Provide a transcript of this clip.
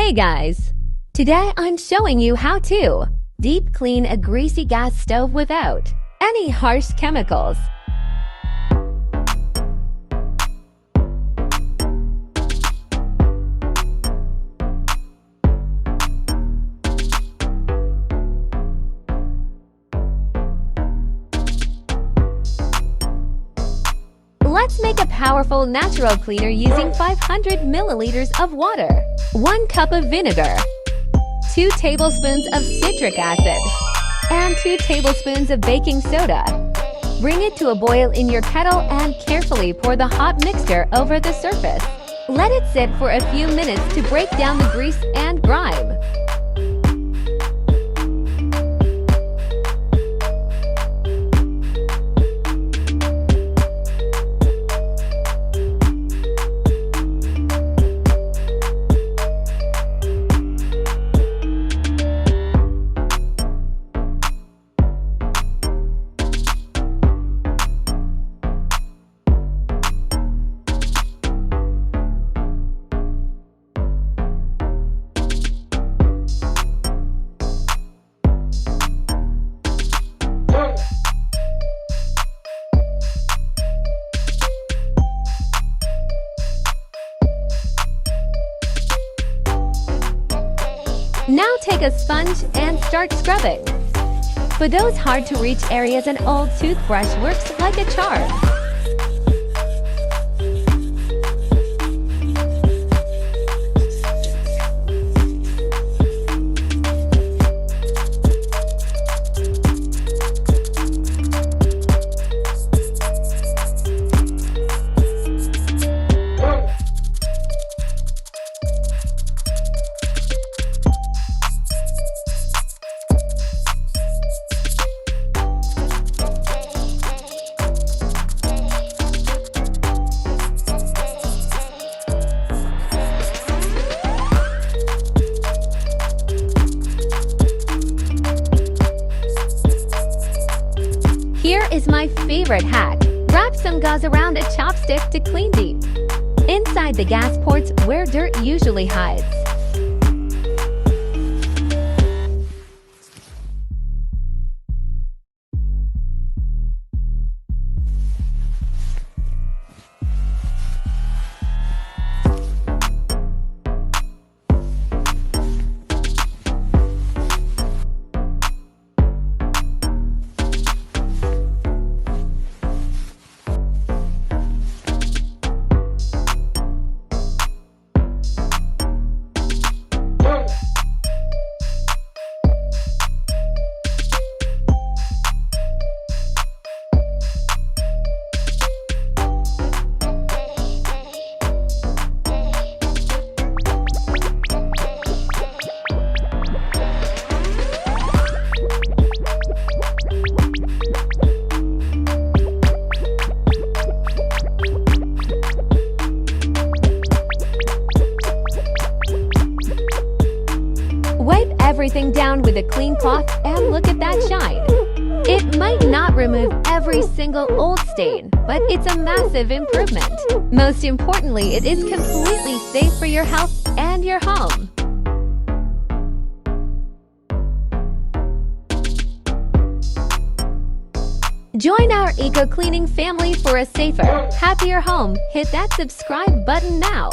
Hey guys! Today I'm showing you how to deep clean a greasy gas stove without any harsh chemicals. Let's make a powerful natural cleaner using 500 milliliters of water, 1 cup of vinegar, 2 tablespoons of citric acid, and 2 tablespoons of baking soda. Bring it to a boil in your kettle and carefully pour the hot mixture over the surface. Let it sit for a few minutes to break down the grease and grime. Now take a sponge and start scrubbing. For those hard-to-reach areas, an old toothbrush works like a charm. Here is my favorite hack. Wrap some gauze around a chopstick to clean deep inside the gas ports where dirt usually hides. Wipe everything down with a clean cloth and look at that shine. It might not remove every single old stain, but it's a massive improvement. Most importantly, it is completely safe for your health and your home. Join our eco-cleaning family for a safer, happier home. Hit that subscribe button now.